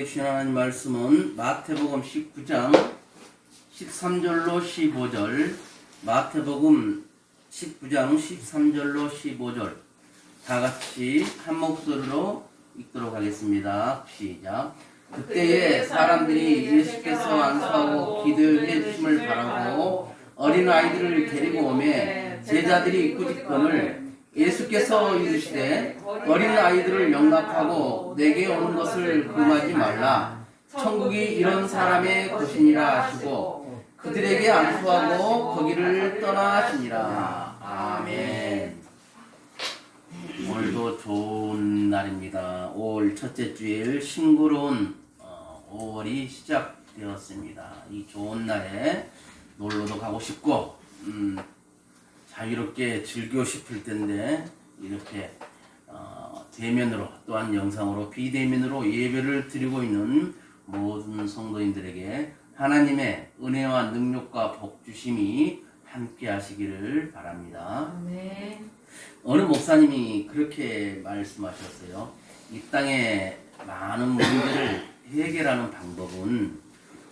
우리에게 주신 하나님 말씀은 마태복음 19장 13절로 15절, 마태복음 19장 13절로 15절 다 같이 한 목소리로 읽도록 하겠습니다. 시작. 그때에 사람들이 예수께서 안수하고 기도해 주심을 바라고 어린아이들을 데리고 오매 제자들이 꾸짖건을 예수께서 이르시되 어린아이들을 영납하고 내게 오는 것을 금하지 말라. 천국이 이런 사람의 것이니라 하시고 그들에게 안수하고 거기를 떠나시니라. 아멘. 오늘도 좋은 날입니다. 5월 첫째 주일 싱그러운 5월이 시작되었습니다. 이 좋은 날에 놀러도 가고 싶고 자유롭게 즐기고 싶을 텐데 이렇게 대면으로 또한 영상으로 비대면으로 예배를 드리고 있는 모든 성도님들에게 하나님의 은혜와 능력과 복주심이 함께 하시기를 바랍니다. 네. 어느 목사님이 그렇게 말씀하셨어요. 이 땅에 많은 문제를 해결하는 방법은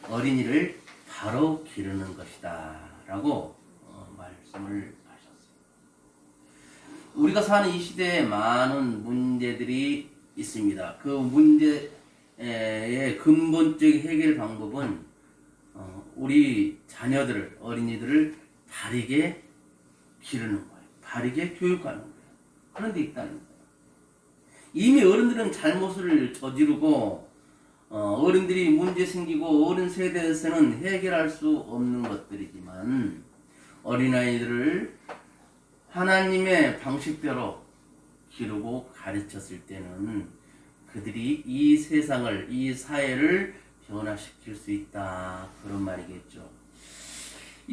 어린이를 바로 기르는 것이다 라고 말씀을 하셨어요. 우리가 사는 이 시대에 많은 문제들이 있습니다. 그 문제의 근본적인 해결 방법은 우리 자녀들을, 어린이들을 바르게 기르는 거예요. 바르게 교육하는 거예요. 그런 데 있다는 거예요. 이미 어른들은 잘못을 저지르고 어른들이 문제 생기고 어른 세대에서는 해결할 수 없는 것들이지만 어린아이들을 하나님의 방식대로 기르고 가르쳤을 때는 그들이 이 세상을, 이 사회를 변화시킬 수 있다. 그런 말이겠죠.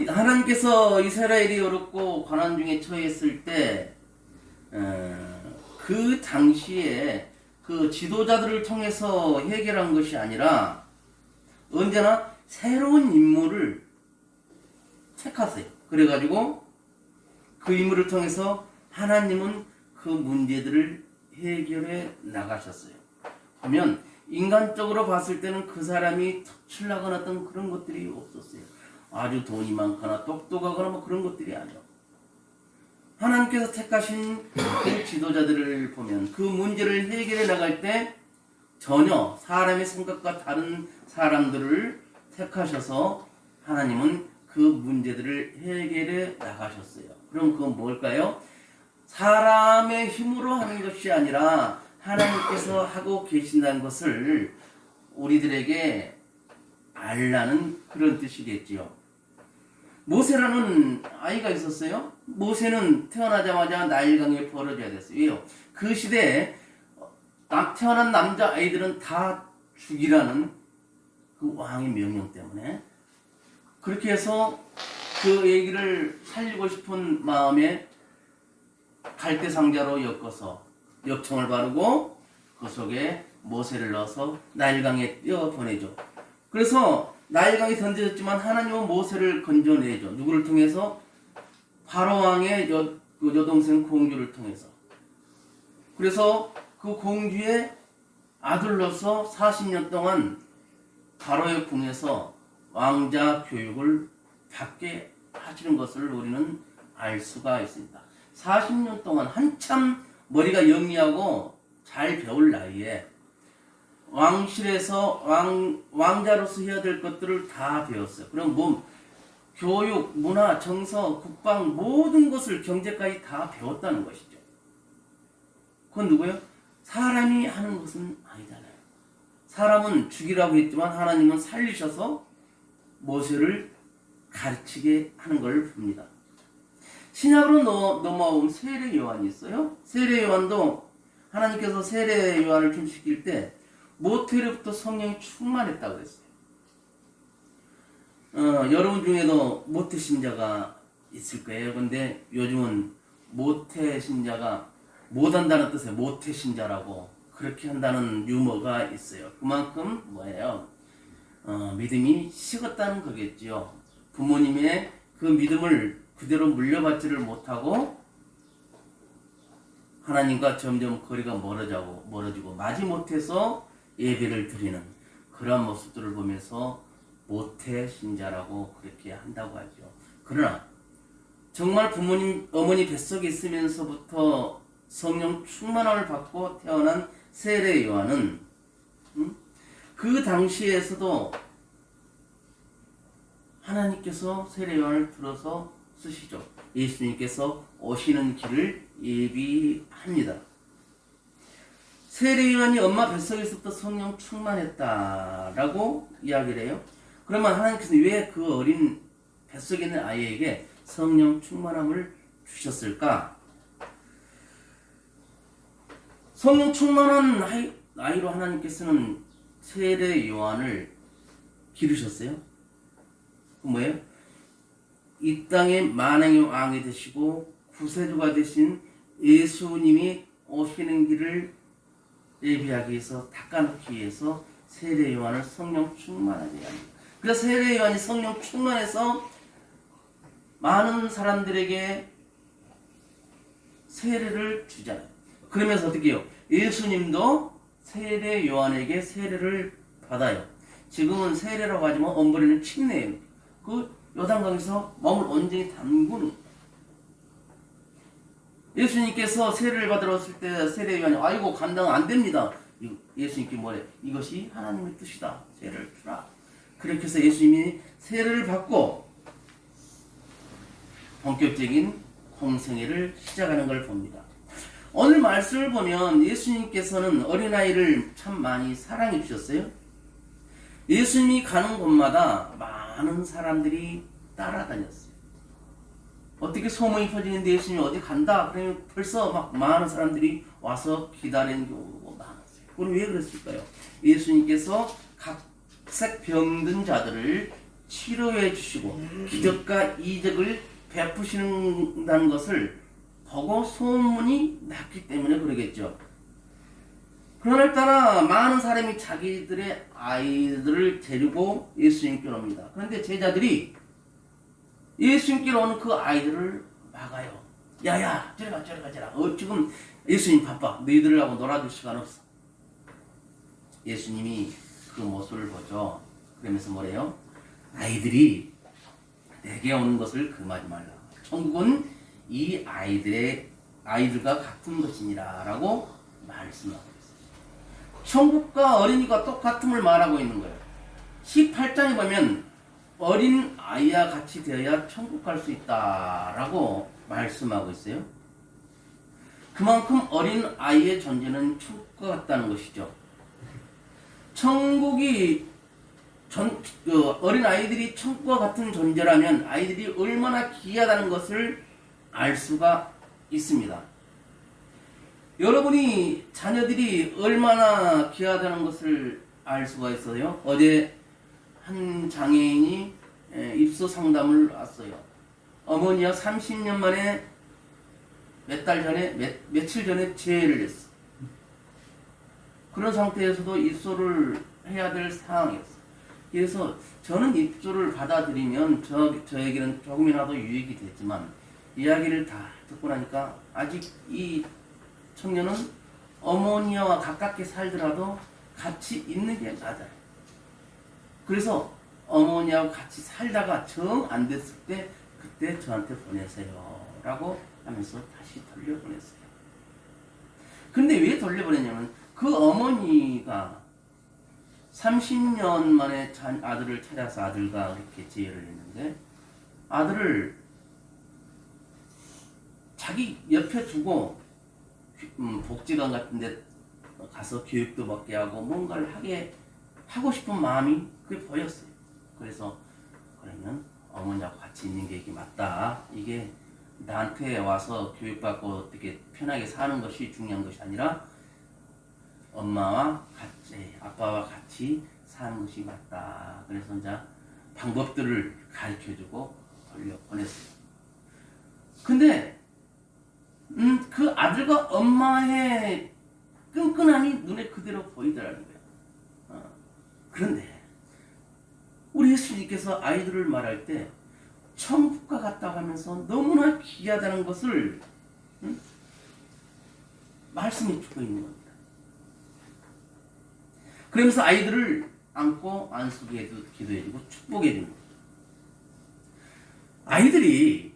하나님께서 이스라엘이 어렵고 고난 중에 처했을 때 그 당시에 그 지도자들을 통해서 해결한 것이 아니라 언제나 새로운 인물을 택하세요. 그래가지고 그 인물을 통해서 하나님은 그 문제들을 해결해 나가셨어요. 그러면 인간적으로 봤을 때는 그 사람이 특출나거나 어떤 그런 것들이 없었어요. 아주 돈이 많거나 똑똑하거나 뭐 그런 것들이 아니요. 하나님께서 택하신 그 지도자들을 보면 그 문제를 해결해 나갈 때 전혀 사람의 생각과 다른 사람들을 택하셔서 하나님은 그 문제들을 해결해 나가셨어요. 그럼 그건 뭘까요? 사람의 힘으로 하는 것이 아니라 하나님께서 하고 계신다는 것을 우리들에게 알라는 그런 뜻이겠지요. 모세라는 아이가 있었어요. 모세는 태어나자마자 나일강에 벌어져야 됐어요. 왜요? 그 시대에 태어난 남자 아이들은 다 죽이라는 그 왕의 명령 때문에 그렇게 해서 그 얘기를 살리고 싶은 마음에 갈대 상자로 엮어서 엽청을 바르고 그 속에 모세를 넣어서 나일강에 띄어 보내죠. 그래서 나일강에 던져졌지만 하나님은 모세를 건져내죠. 누구를 통해서? 바로왕의 여동생 공주를 통해서. 그래서 그 공주의 아들로서 40년 동안 바로의 궁에서 왕자 교육을 받게 하시는 것을 우리는 알 수가 있습니다. 40년 동안 한참 머리가 영리하고 잘 배울 나이에 왕실에서 왕자로서 해야 될 것들을 다 배웠어요. 그럼 뭐 교육, 문화, 정서, 국방 모든 것을 경제까지 다 배웠다는 것이죠. 그건 누구예요? 사람이 하는 것은 아니잖아요. 사람은 죽이라고 했지만 하나님은 살리셔서 모세를 가르치게 하는 걸 봅니다. 신약으로 넘어오면 세례 요한이 있어요. 세례 요한도 하나님께서 세례 요한을 좀 시킬 때 모태로부터 성령이 충만했다고 그랬어요. 여러분 중에도 모태 신자가 있을 거예요. 근데 요즘은 모태 신자가 못한다는 뜻의 모태 신자라고 그렇게 한다는 유머가 있어요. 그만큼 뭐예요? 믿음이 식었다는 거겠지요. 부모님의 그 믿음을 그대로 물려받지를 못하고 하나님과 점점 거리가 멀어지고 마지못해서 예배를 드리는 그런 모습들을 보면서 모태 신자라고 그렇게 한다고 하죠. 그러나 정말 부모님, 어머니 뱃속에 있으면서부터 성령 충만함을 받고 태어난 세례 요한은 그 당시에서도 하나님께서 세례 요한을 들어서 쓰시죠. 예수님께서 오시는 길을 예비합니다. 세례 요한이 엄마 뱃속에서부터 성령 충만했다라고 이야기를 해요. 그러면 하나님께서 왜 그 어린 뱃속에 있는 아이에게 성령 충만함을 주셨을까? 성령 충만한 아이로 하나님께서는 세례 요한을 기르셨어요. 그 뭐예요? 이 땅의 만왕의 왕이 되시고 구세주가 되신 예수님이 오시는 길을 예비하기 위해서 닦아놓기 위해서 세례 요한을 성령 충만하게 합니다. 그래서 세례 요한이 성령 충만해서 많은 사람들에게 세례를 주잖아요. 그러면서 어떻게 해요? 예수님도 세례 요한에게 세례를 받아요. 지금은 세례라고 하지만 엄벌에는 침례예요. 그 요단강에서 몸을 온전히 담그는. 예수님께서 세례를 받으러 왔을 때 세례 요한이 아이고 감당 안 됩니다. 예수님께 뭐래? 이것이 하나님의 뜻이다. 세례를 주라. 그렇게 해서 예수님이 세례를 받고 본격적인 공생애를 시작하는 걸 봅니다. 오늘 말씀을 보면 예수님께서는 어린아이를 참 많이 사랑해 주셨어요. 예수님이 가는 곳마다 많은 사람들이 따라다녔어요. 어떻게 소문이 퍼지는데 예수님이 어디 간다 그러면 벌써 막 많은 사람들이 와서 기다리는 경우가 많았어요. 그럼 왜 그랬을까요? 예수님께서 각색 병든 자들을 치료해 주시고 기적과 이적을 베푸시는다는 것을 보고 소문이 났기 때문에 그러겠죠. 그날따라 많은 사람이 자기들의 아이들을 데리고 예수님께로 옵니다. 그런데 제자들이 예수님께로 오는 그 아이들을 막아요. 야야 저리 가져라. 지금 예수님 바빠. 너희들하고 놀아줄 시간 없어. 예수님이 그 모습을 보죠. 그러면서 뭐래요? 아이들이 내게 오는 것을 금하지 말라. 천국은 이 아이들과 같은 것이니라 라고 말씀하고 있어요. 천국과 어린이가 똑같음을 말하고 있는 거예요. 18장에 보면 어린 아이와 같이 되어야 천국 갈 수 있다라고 말씀하고 있어요. 그만큼 어린 아이의 존재는 천국과 같다는 것이죠. 천국이 어린 아이들이 천국과 같은 존재라면 아이들이 얼마나 귀하다는 것을 알 수가 있습니다. 여러분이 자녀들이 얼마나 귀하다는 것을 알 수가 있어요. 어제 한 장애인이 입소 상담을 왔어요. 어머니가 30년 만에 며칠 전에 재해를 했어. 그런 상태에서도 입소를 해야 될 상황이었어. 그래서 저는 입소를 받아들이면 저에게는 조금이라도 유익이 됐지만 이야기를 다 듣고 나니까 아직 이 청년은 어머니와 가깝게 살더라도 같이 있는 게 맞아요. 그래서 어머니하고 같이 살다가 정 안 됐을 때 그때 저한테 보내세요 라고 하면서 다시 돌려보냈어요. 근데 왜 돌려보냈냐면 그 어머니가 30년 만에 아들을 찾아서 아들과 이렇게 재회를 했는데 아들을 자기 옆에 두고 복지관 같은 데 가서 교육도 받게 하고 뭔가를 하고 싶은 마음이 그게 보였어요. 그래서 그러면 어머니하고 같이 있는 게 이게 맞다. 이게 나한테 와서 교육받고 어떻게 편하게 사는 것이 중요한 것이 아니라 엄마와 같이, 아빠와 같이 사는 것이 맞다. 그래서 이제 방법들을 가르쳐주고 돌려보냈어요. 근데 그 아들과 엄마의 끈끈함이 눈에 그대로 보이더라는 거예요. 그런데 우리 예수님께서 아이들을 말할 때 천국과 같다고 하면서 너무나 귀하다는 것을 말씀해 주고 있는 겁니다. 그러면서 아이들을 안고 안수기 기도해주고 축복해주는 거죠. 아이들이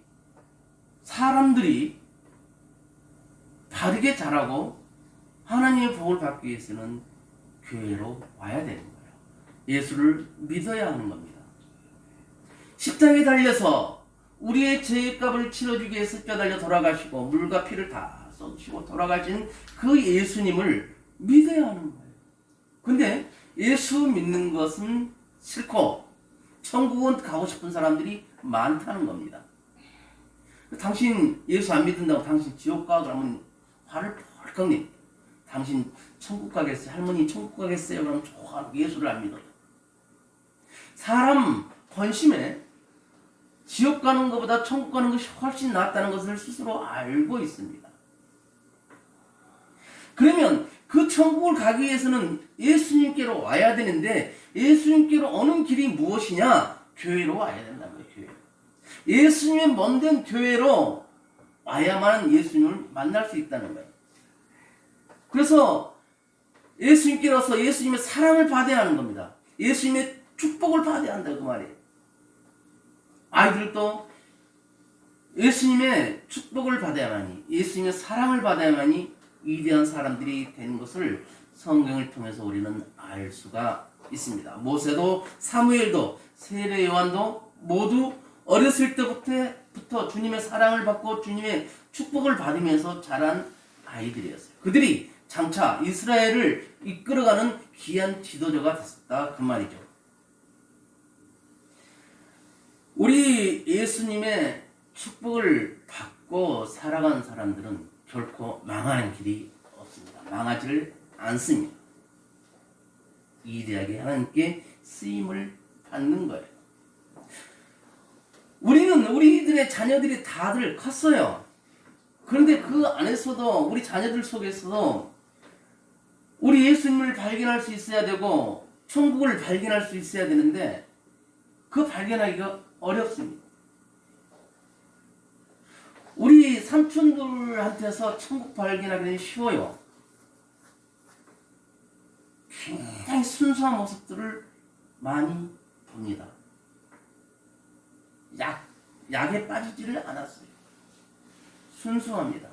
사람들이 바르게 자라고 하나님의 복을 받기 위해서는 교회로 와야 되는 거예요. 예수를 믿어야 하는 겁니다. 십자가에 달려서 우리의 죄값을 치러주기 위해서 뼈달려 돌아가시고 물과 피를 다 쏟으시고 돌아가신 그 예수님을 믿어야 하는 거예요. 근데 예수 믿는 것은 싫고 천국은 가고 싶은 사람들이 많다는 겁니다. 당신 예수 안 믿는다고 당신 지옥 가? 그러면 화를 펄컥 냅니다. 당신 천국 가겠어요? 할머니 천국 가겠어요? 그러면 좋아. 예수를 안 믿어요. 사람 본심에 지옥 가는 것보다 천국 가는 것이 훨씬 낫다는 것을 스스로 알고 있습니다. 그러면 그 천국을 가기 위해서는 예수님께로 와야 되는데 예수님께로 오는 길이 무엇이냐? 교회로 와야 된다는 거예요. 교회. 예수님의 먼 교회로 와야만 예수님을 만날 수 있다는 거예요. 그래서 예수님께로서 예수님의 사랑을 받아야 하는 겁니다. 예수님의 축복을 받아야 한다 그 말이에요. 아이들도 예수님의 축복을 받아야만이, 예수님의 사랑을 받아야만이 위대한 사람들이 되는 것을 성경을 통해서 우리는 알 수가 있습니다. 모세도 사무엘도 세례 요한도 모두 어렸을 때부터 주님의 사랑을 받고 주님의 축복을 받으면서 자란 아이들이었어요. 그들이 장차 이스라엘을 이끌어가는 귀한 지도자가 됐었다 그 말이죠. 우리 예수님의 축복을 받고 살아간 사람들은 결코 망하는 길이 없습니다. 망하지를 않습니다. 위대하게 하나님께 쓰임을 받는 거예요. 우리들의 자녀들이 다들 컸어요. 그런데 그 안에서도 우리 자녀들 속에서도 우리 예수님을 발견할 수 있어야 되고 천국을 발견할 수 있어야 되는데 그 발견하기가 어렵습니다. 우리 삼촌들한테서 천국 발견하기는 쉬워요. 굉장히 순수한 모습들을 많이 봅니다. 약에 빠지지를 않았어요. 순수합니다.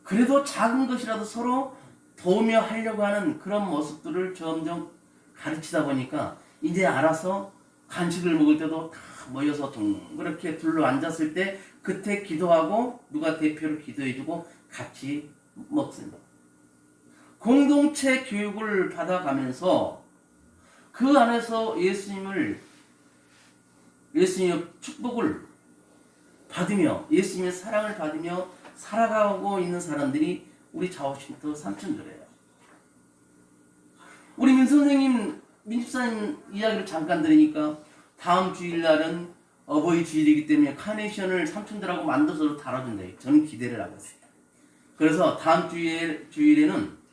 그래도 작은 것이라도 서로 도우며 하려고 하는 그런 모습들을 점점 가르치다 보니까 이제 알아서 간식을 먹을 때도 다 모여서 동그랗게 둘러 앉았을 때 그때 기도하고 누가 대표로 기도해주고 같이 먹습니다. 공동체 교육을 받아가면서 그 안에서 예수님의 축복을 받으며 예수님의 사랑을 받으며 살아가고 있는 사람들이 우리 자오신터 삼촌들이에요. 우리 민집사님 이야기를 잠깐 들으니까 다음 주일날은 어버이 주일이기 때문에 카네이션을 삼촌들하고 만들어서 달아준대요. 저는 기대를 하고 있어요. 그래서 다음 주일에는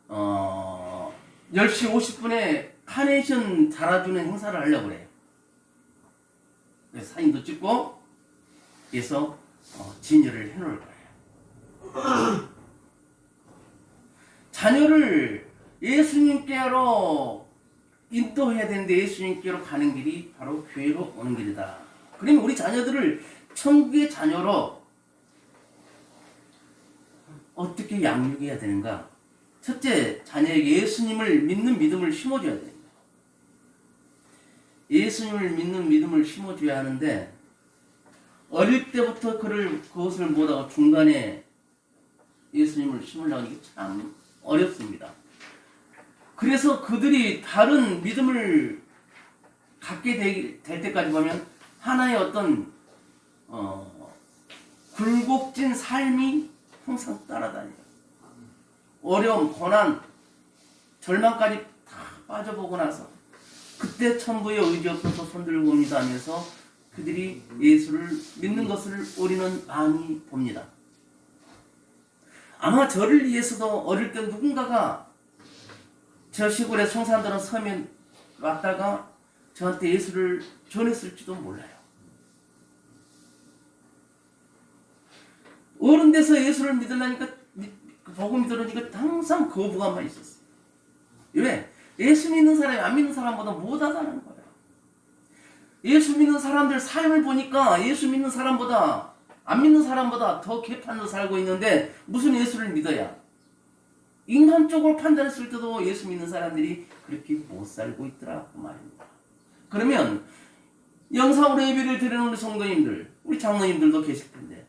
10시 50분에 카네이션 달아주는 행사를 하려고 그래요. 그래서 사진도 찍고 그래서 진열을 해놓을 거예요. 자녀를 예수님께로 인도해야 되는데 예수님께로 가는 길이 바로 교회로 오는 길이다. 그러면 우리 자녀들을 천국의 자녀로 어떻게 양육해야 되는가? 첫째, 자녀에게 예수님을 믿는 믿음을 심어줘야 됩니다. 예수님을 믿는 믿음을 심어줘야 하는데 어릴 때부터 그것을 못하고 중간에 예수님을 심으려고 하는 게 참 어렵습니다. 그래서 그들이 다른 믿음을 갖게 될 때까지 보면 하나의 어떤 굴곡진 삶이 항상 따라다녀요. 어려움, 고난, 절망까지 다 빠져보고 나서 그때 천부의 의지 없어서 손들고 옵니다 하면서 그들이 예수를 믿는 것을 우리는 많이 봅니다. 아마 저를 위해서도 어릴 때 누군가가 저 시골의 성산들은 섬에 왔다가 저한테 예수를 전했을지도 몰라요. 어른 돼서 예수를 믿으려니까 복음 들으니까 항상 거부감만 있었어요. 왜? 예수 믿는 사람이 안 믿는 사람보다 못하다는 거예요. 예수 믿는 사람들 삶을 보니까 예수 믿는 사람보다 안 믿는 사람보다 더 개판으로 살고 있는데 무슨 예수를 믿어야? 인간적으로 판단했을 때도 예수 믿는 사람들이 그렇게 못 살고 있더라 그 말입니다. 그러면 영상으로 예배를 드리는 우리 성도님들, 우리 장로님들도 계실 텐데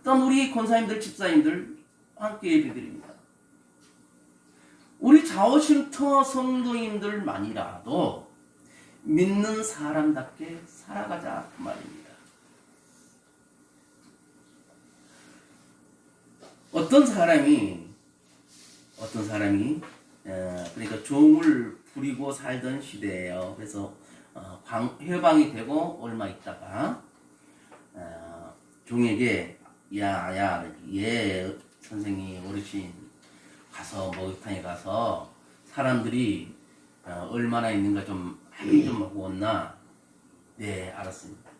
또한 우리 권사님들, 집사님들 함께 예배 드립니다. 우리 자오신터 성도님들만이라도 믿는 사람답게 살아가자 그 말입니다. 어떤 사람이 그러니까 종을 부리고 살던 시대예요. 그래서 해방이 되고 얼마 있다가 종에게 얘 선생님 어르신 가서 목욕탕에 가서 사람들이 얼마나 있는가 좀 확인 좀 하고 온나. 네, 알았습니다.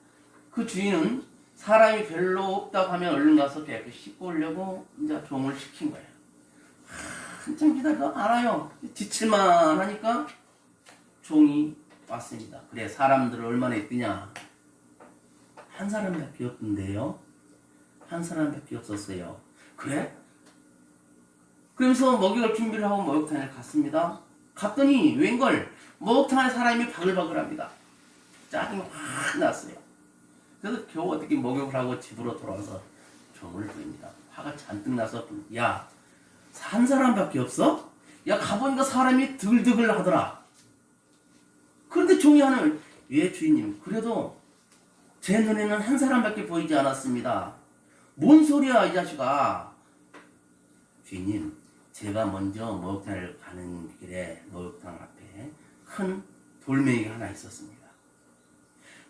그 주인은 사람이 별로 없다고 하면 얼른 가서 깨끗이 씻고 오려고 이제 종을 시킨 거예요. 한참 기다려 안 와요. 지칠만 하니까 종이 왔습니다. 그래, 사람들을 얼마나 있더냐? 한 사람밖에 없던데요. 한 사람밖에 없었어요. 그래? 그러면서 목욕을 준비를 하고 목욕탕에 갔습니다. 갔더니 웬걸 목욕탕에 사람이 바글바글합니다. 짜증이 확 났어요. 그래서 겨우 어떻게 목욕을 하고 집으로 돌아와서 종을 부립니다. 화가 잔뜩 나서 야, 한 사람밖에 없어? 야, 가보니까 사람이 드글드글 하더라. 그런데 종이 하는 예 주인님, 그래도 제 눈에는 한 사람밖에 보이지 않았습니다. 뭔 소리야 이 자식아. 주인님, 제가 먼저 목욕탕을 가는 길에 목욕탕 앞에 큰 돌멩이가 하나 있었습니다.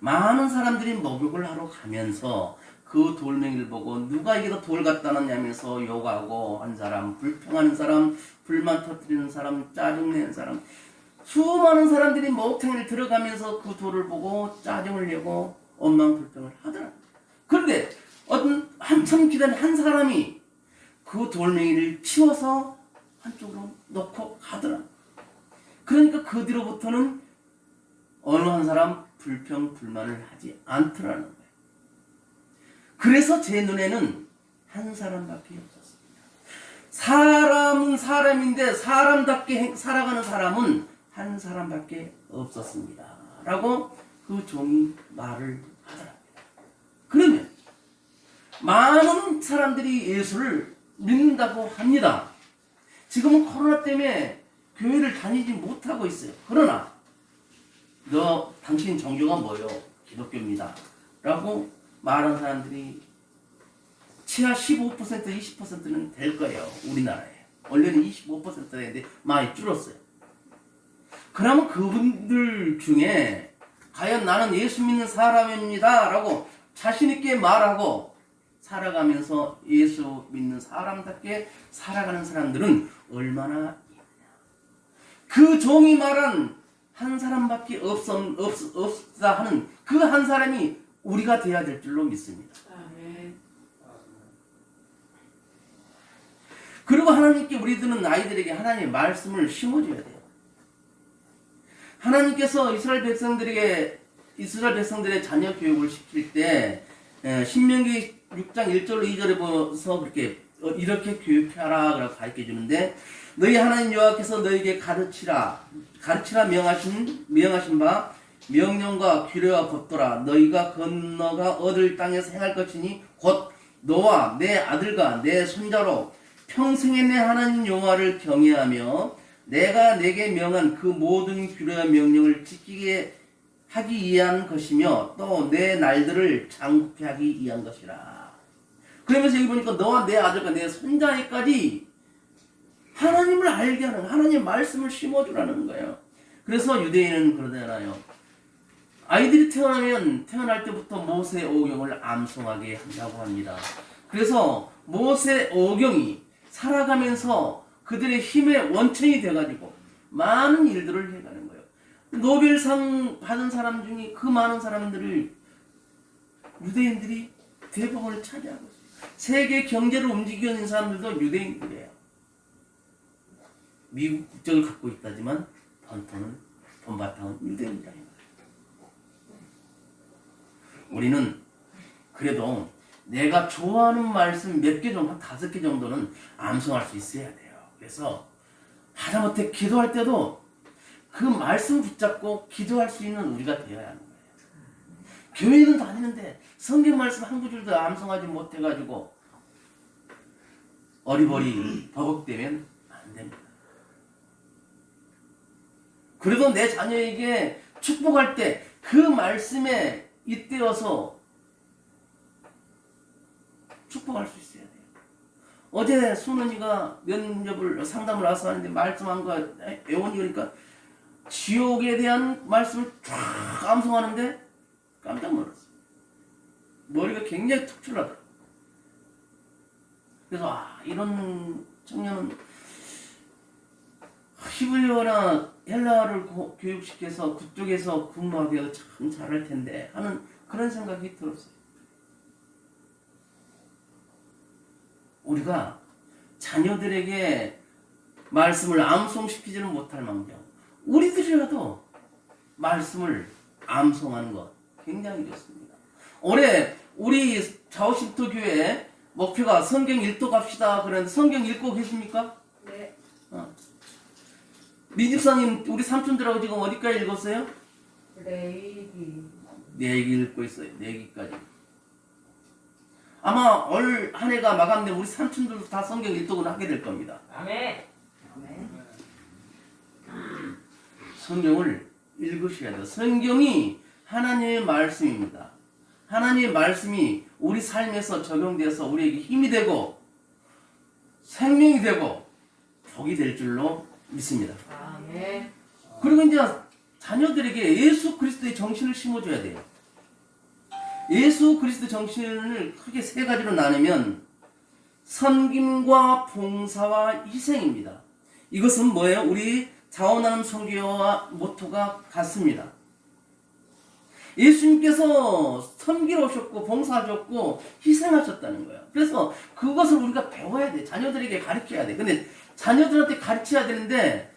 많은 사람들이 목욕을 하러 가면서 그 돌멩이를 보고 누가 이게 더 돌 갖다 놨냐면서 욕하고 한 사람, 불평하는 사람, 불만 터뜨리는 사람, 짜증내는 사람, 수많은 사람들이 목욕탕에 들어가면서 그 돌을 보고 짜증을 내고 원망불평을 하더라. 그런데 한참 기다린 한 사람이 그 돌멩이를 치워서 한쪽으로 놓고 가더라. 그러니까 그 뒤로부터는 어느 한 사람 불평, 불만을 하지 않더라는 거예요. 그래서 제 눈에는 한 사람밖에 없었습니다. 사람은 사람인데 사람답게 살아가는 사람은 한 사람밖에 없었습니다. 라고 그 종이 말을 하더랍니다. 그러면 많은 사람들이 예수를 믿는다고 합니다. 지금은 코로나 때문에 교회를 다니지 못하고 있어요. 그러나 당신 종교가 뭐요? 기독교입니다. 라고 말하는 사람들이 치아 15% 20%는 될 거예요. 우리나라에. 원래는 25%였는데 많이 줄었어요. 그러면 그분들 중에 과연 나는 예수 믿는 사람입니다. 라고 자신있게 말하고 살아가면서 예수 믿는 사람답게 살아가는 사람들은 얼마나 있느냐. 그 종이 말한 한 사람밖에 없다 하는 그 한 사람이 우리가 되어야 될 줄로 믿습니다. 아멘. 그리고 하나님께 우리들은 아이들에게 하나님의 말씀을 심어줘야 돼요. 하나님께서 이스라엘 백성들의 자녀 교육을 시킬 때 신명기 6장 1절로 2절에 보면서 이렇게 교육하라 라고 가르쳐 주는데 너희 하나님 여호와께서 너희에게 가르치라 명하신 바 명령과 규례와 법도라 너희가 건너가 얻을 땅에서 행할 것이니 곧 너와 내 아들과 내 손자로 평생에 내 하나님 여호와를 경외하며 내가 내게 명한 그 모든 규례와 명령을 지키게 하기 위한 것이며 또 내 날들을 장굽게 하기 위한 것이라. 그러면서 여기 보니까 너와 내 아들과 내 손자에까지 하나님을 알게 하는 하나님의 말씀을 심어주라는 거예요. 그래서 유대인은 그러잖아요. 아이들이 태어날 때부터 모세 오경을 암송하게 한다고 합니다. 그래서 모세 오경이 살아가면서 그들의 힘의 원천이 돼가지고 많은 일들을 해가는 거예요. 노벨상 받은 사람 중에 그 많은 사람들을 유대인들이 대부분을 차지하고 있어요. 세계 경제를 움직이는 사람들도 유대인들이에요. 미국 국적을 갖고 있다지만 본바탕은 유대인이다. 우리는 그래도 내가 좋아하는 말씀 몇 개 정도, 한 5개 정도는 암송할 수 있어야 돼요. 그래서 하다못해 기도할 때도 그 말씀 붙잡고 기도할 수 있는 우리가 되어야 하는 거예요. 교회는 다니는데 성경 말씀 한 구절도 암송하지 못해가지고 어리버리 버벅대면 안 됩니다. 그래도 내 자녀에게 축복할 때 그 말씀에 잇대어서 축복할 수 있어야 돼요. 어제 순원이가 면접을 상담을 와서 하는데 말씀한 거 애원이 그러니까 지옥에 대한 말씀을 쫙 암송하는데 깜짝 놀랐어요. 머리가 굉장히 특출나더라고요. 그래서 이런 청년은 히브리어나 헬라어를 교육시켜서 그쪽에서 근무하기도 참 잘할 텐데 하는 그런 생각이 들었어요. 우리가 자녀들에게 말씀을 암송시키지는 못할 망정 우리들이라도 말씀을 암송하는 것 굉장히 좋습니다. 올해 우리 자오신토 교회 목표가 성경 읽도 갑시다. 그런데 성경 읽고 계십니까? 네. 미집사님 우리 삼촌들하고 지금 어디까지 읽었어요? 레이기. 4기 읽고 있어요. 4기까지. 아마 올 한 해가 마감되면 우리 삼촌들도 다 성경 일독을 하게 될 겁니다. 아멘. 아멘. 성경을 읽으셔야 돼요. 성경이 하나님의 말씀입니다. 하나님의 말씀이 우리 삶에서 적용돼서 우리에게 힘이 되고 생명이 되고 복이 될 줄로 믿습니다. 아멘. 그리고 이제 자녀들에게 예수 그리스도의 정신을 심어줘야 돼요. 예수 그리스도 정신을 크게 3가지로 나누면 섬김과 봉사와 희생입니다. 이것은 뭐예요? 우리 자원하는 선교와 모토가 같습니다. 예수님께서 섬기러 오셨고 봉사하셨고 희생하셨다는 거예요. 그래서 그것을 우리가 배워야 돼. 자녀들에게 가르쳐야 돼. 근데 자녀들한테 가르쳐야 되는데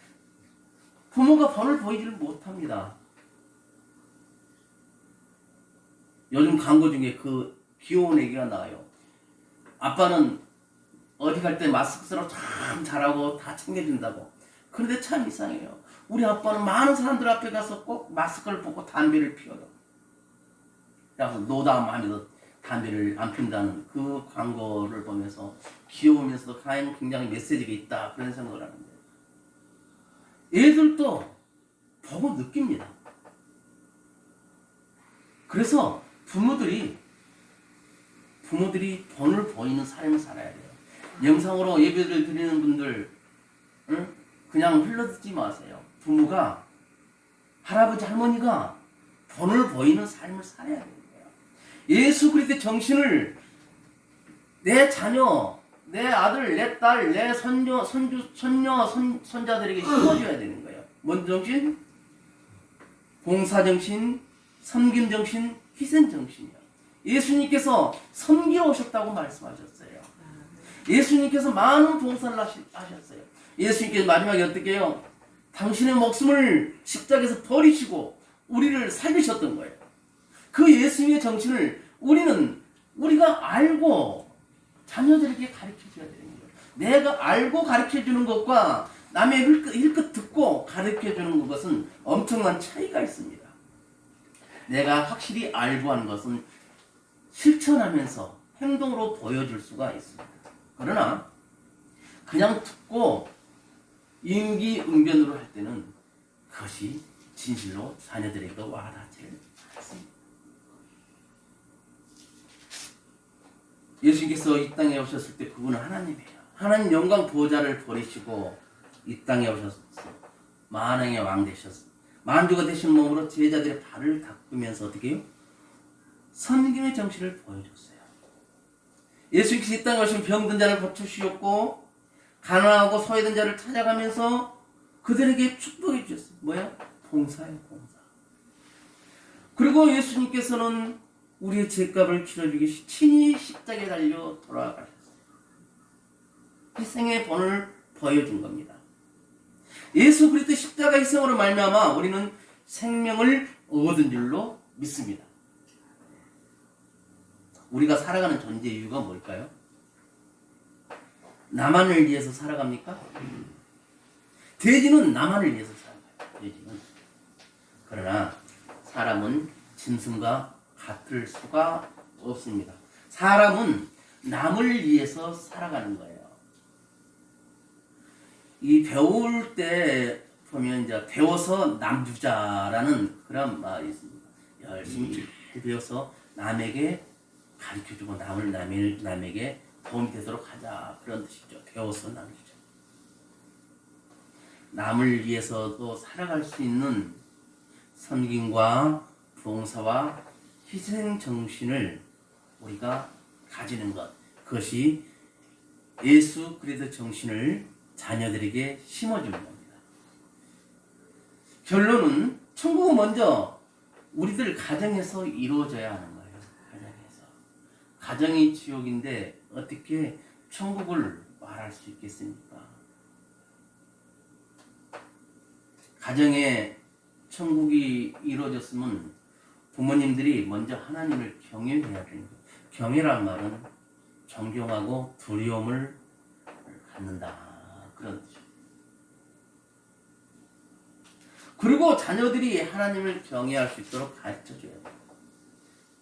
부모가 본을 보이지를 못합니다. 요즘 광고 중에 그 귀여운 애기가 나와요. 아빠는 어디 갈 때 마스크 쓰라고 참 잘하고 다 챙겨준다고. 그런데 참 이상해요. 우리 아빠는 많은 사람들 앞에 가서 꼭 마스크를 벗고 담배를 피워요. 그래서 노담 하면서 담배를 안 핀다는 그 광고를 보면서 귀여우면서도 굉장히 메시지가 있다 그런 생각을 하는데 애들도 보고 느낍니다. 그래서 부모들이 본을 보이는 삶을 살아야 돼요. 영상으로 예배를 드리는 분들 그냥 흘러듣지 마세요. 부모가 할아버지 할머니가 본을 보이는 삶을 살아야 돼요. 예수 그리스도의 정신을 내 자녀, 내 아들, 내 딸, 내 손녀, 손자들에게 심어줘야 되는 거예요. 뭔 정신? 봉사 정신, 섬김 정신, 희생 정신이요. 예수님께서 섬기러 오셨다고 말씀하셨어요. 예수님께서 많은 봉사를 하셨어요. 예수님께서 마지막에 어떻게 해요? 당신의 목숨을 십자가에서 버리시고 우리를 살리셨던 거예요. 그 예수님의 정신을 우리가 알고 자녀들에게 가르쳐줘야 되는 거예요. 내가 알고 가르쳐주는 것과 남의 힐끗 듣고 가르쳐주는 것은 엄청난 차이가 있습니다. 내가 확실히 알고 하는 것은 실천하면서 행동으로 보여줄 수가 있습니다. 그러나 그냥 듣고 임기응변으로 할 때는 그것이 진실로 자녀들에게 와닿지 않습니다. 예수님께서 이 땅에 오셨을 때 그분은 하나님이에요. 하나님 영광 보좌를 버리시고 이 땅에 오셔서 만왕의 왕 되셨어요. 만주가 되신 몸으로 제자들의 발을 닦으면서 어떻게 해요? 섬김의 정신을 보여줬어요. 예수님께서 이 땅에 오신 병든 자를 고쳐주셨고 가난하고 소외된 자를 찾아가면서 그들에게 축복해 주셨어요. 뭐야? 봉사예요, 봉사. 그리고 예수님께서는 우리의 죄값을 치러주기 위해 친히 십자가에 달려 돌아가셨어요. 희생의 본을 보여준 겁니다. 예수 그리스도 십자가 희생으로 말미암아 우리는 생명을 얻은 줄로 믿습니다. 우리가 살아가는 존재 이유가 뭘까요? 나만을 위해서 살아갑니까? 돼지는 나만을 위해서 살아가요. 돼지는. 그러나 사람은 짐승과 같을 수가 없습니다. 사람은 남을 위해서 살아가는 거예요. 이 배울 때 보면 이제 배워서 남주자라는 그런 말이 있습니다. 열심히 잘 배워서 남에게 가르쳐주고 남에게 도움이 되도록 하자, 그런 뜻이죠. 배워서 남주자. 남을 위해서도 살아갈 수 있는 섬김과 봉사와 희생 정신을 우리가 가지는 것, 그것이 예수 그리스도 정신을 자녀들에게 심어주는 겁니다. 결론은 천국은 먼저 우리들 가정에서 이루어져야 하는 거예요. 가정에서. 가정이 지옥인데 어떻게 천국을 말할 수 있겠습니까? 가정에 천국이 이루어졌으면 부모님들이 먼저 하나님을 경외해야 됩니다. 경외란 말은 존경하고 두려움을 갖는다, 그런 뜻이죠. 그리고 자녀들이 하나님을 경외할 수 있도록 가르쳐줘야 돼요.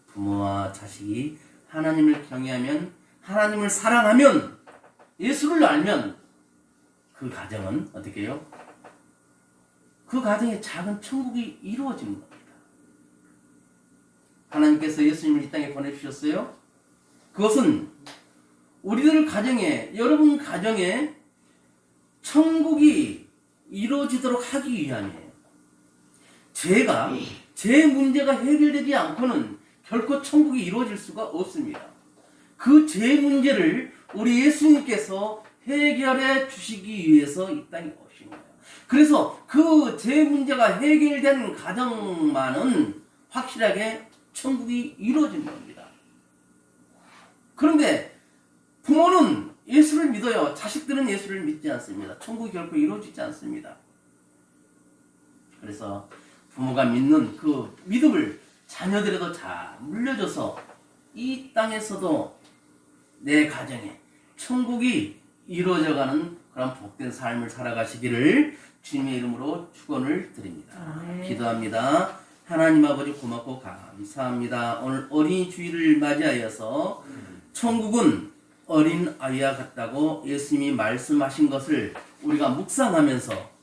부모와 자식이 하나님을 경외하면, 하나님을 사랑하면, 예수를 알면 그 가정은 어떻게 해요? 그 가정에 작은 천국이 이루어지는 겁니다. 하나님께서 예수님을 이 땅에 보내주셨어요. 그것은 우리들 가정에, 여러분 가정에 천국이 이루어지도록 하기 위함이에요. 제 문제가 해결되지 않고는 결코 천국이 이루어질 수가 없습니다. 그 제 문제를 우리 예수님께서 해결해 주시기 위해서 이 땅에 오신 거예요. 그래서 그 제 문제가 해결된 가정만은 확실하게 천국이 이루어지는 겁니다. 그런데 부모는 예수를 믿어요. 자식들은 예수를 믿지 않습니다. 천국이 결코 이루어지지 않습니다. 그래서 부모가 믿는 그 믿음을 자녀들에도 잘 물려줘서 이 땅에서도 내 가정에 천국이 이루어져가는 그런 복된 삶을 살아가시기를 주님의 이름으로 축원을 드립니다. 기도합니다. 하나님 아버지 고맙고 감사합니다. 오늘 어린이 주일을 맞이하여서 천국은 어린 아이와 같다고 예수님이 말씀하신 것을 우리가 묵상하면서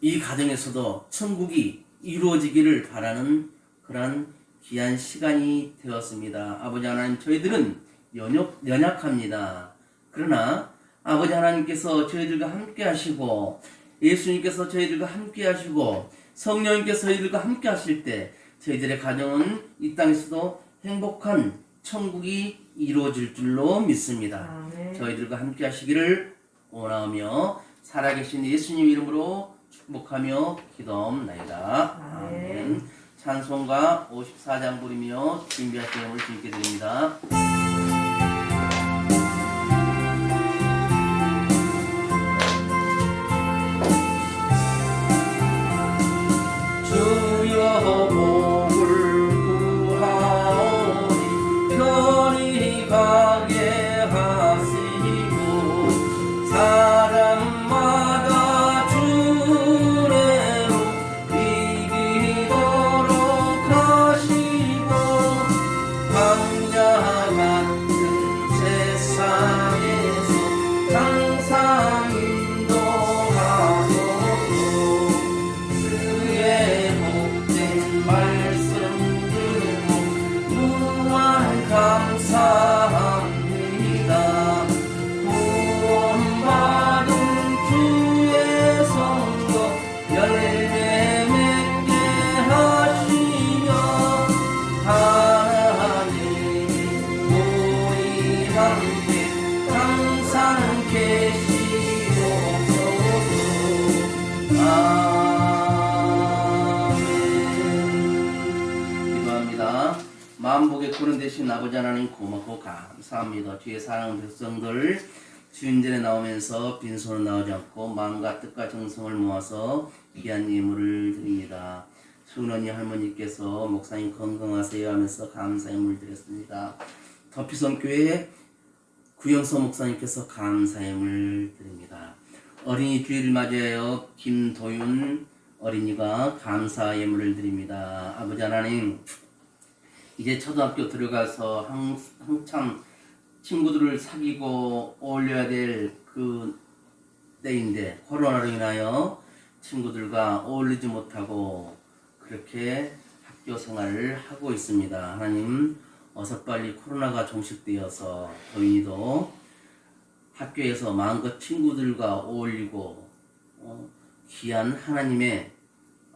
이 가정에서도 천국이 이루어지기를 바라는 그런 귀한 시간이 되었습니다. 아버지 하나님, 저희들은 연약합니다. 그러나 아버지 하나님께서 저희들과 함께 하시고, 예수님께서 저희들과 함께 하시고, 성령님께서 저희들과 함께 하실 때 저희들의 가정은 이 땅에서도 행복한 천국이 이루어질 줄로 믿습니다. 저희들과 함께 하시기를 원하며 살아계신 예수님 이름으로 축복하며 기도옵나이다. 아멘. 찬송가 54장 부르며 준비하신 음을 주님께 드립니다. 주여 복을 구하오니 편히 가게 하시고 사람마다 주례로 이기도록 하시고 광야 같은 세상에서 항상 인도하소서. 그의 복된 말씀 듣고 무한 감사합니다. 구원받은 주의 성도 열매 맺게 하시며 하나님이 우리 함께 항상 계시옵소서. 기도합니다. 만복의 구름 되신 아버지 하나님 고맙고 감사합니다. 주의 사랑하는 백성들 주인전에 나오면서 빈손으로 나오지 않고 마음과 뜻과 정성을 모아서 귀한 예물을 드립니다. 수은언니 할머니께서 목사님 건강하세요 하면서 감사의 예물을 드렸습니다. 더피섬교회 구영서 목사님께서 감사의 예물을 드립니다. 어린이 주일을 맞이하여 김도윤 어린이가 감사 예물을 드립니다. 아버지 하나님, 이제 초등학교 들어가서 한참 친구들을 사귀고 어울려야 될 그 때인데 코로나로 인하여 친구들과 어울리지 못하고 그렇게 학교 생활을 하고 있습니다. 하나님, 어서 빨리 코로나가 종식되어서 도인이도 학교에서 마음껏 친구들과 어울리고 귀한 하나님의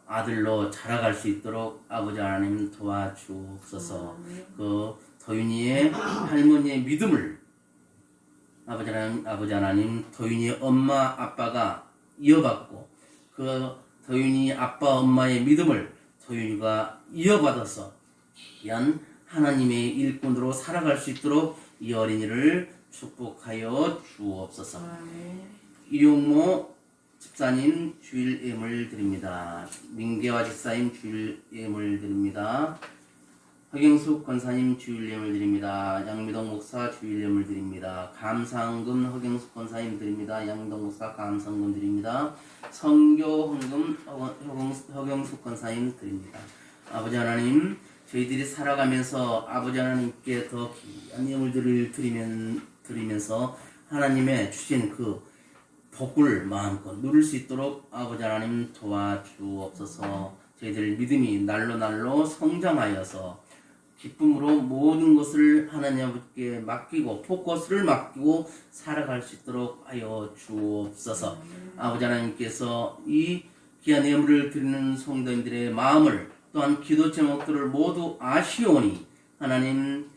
아들로 자라갈 수 있도록 아버지 하나님 도와주옵소서. 그 도윤이의 할머니의 믿음을 아버지 하나님 도윤이의 엄마 아빠가 이어받고 그 도윤이 아빠 엄마의 믿음을 도윤이가 이어받아서 귀한 하나님의 일꾼으로 살아갈 수 있도록 이 어린이를 축복하여 주옵소서. 이용모 집사님 주일 예물 드립니다. 민계화 집사님 주일 예물 드립니다. 허경숙 권사님 주일 예물 드립니다. 양미동 목사 주일 예물 드립니다. 감상금 허경숙 권사님 드립니다. 양미동 목사 감상금 드립니다. 성교 헌금 허경숙 권사님 드립니다. 아버지 하나님, 저희들이 살아가면서 아버지 하나님께 더 귀한 예물들을 드리면서 하나님의 주신 그 복을 마음껏 누릴 수 있도록 아버지 하나님 도와주옵소서. 저희들 믿음이 날로 성장하여서 기쁨으로 모든 것을 하나님 아버지께 맡기고 포커스를 맡기고 살아갈 수 있도록 하여 주옵소서. 아버지 하나님께서 이 귀한 예물을 드리는 성도님들의 마음을 또한 기도 제목들을 모두 아시오니 하나님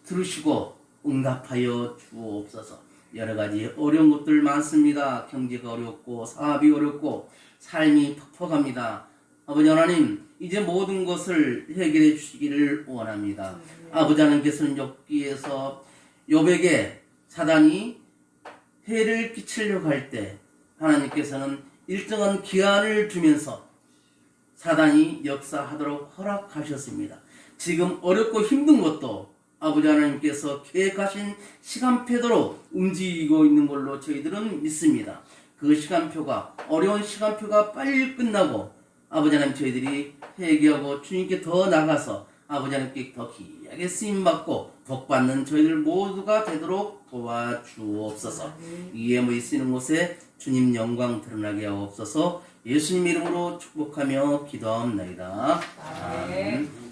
들으시고 응답하여 주옵소서. 여러 가지 어려운 것들 많습니다. 경제가 어렵고 사업이 어렵고 삶이 퍽퍽합니다. 아버지 하나님, 이제 모든 것을 해결해 주시기를 원합니다. 아버지 하나님께서는 욥에게 사단이 해를 끼치려고 할 때 하나님께서는 일정한 기한을 주면서 사단이 역사하도록 허락하셨습니다. 지금 어렵고 힘든 것도 아버지 하나님께서 계획하신 시간표대로 움직이고 있는 걸로 저희들은 믿습니다. 그 시간표가, 어려운 시간표가 빨리 끝나고 아버지 하나님 저희들이 회개하고 주님께 더 나가서 아버지 하나님께 더 귀하게 쓰임받고 복받는 저희들 모두가 되도록 도와주옵소서. 이 예물이 쓰이는 곳에 주님 영광 드러나게 하옵소서. 예수님 이름으로 축복하며 기도합나이다. 아멘.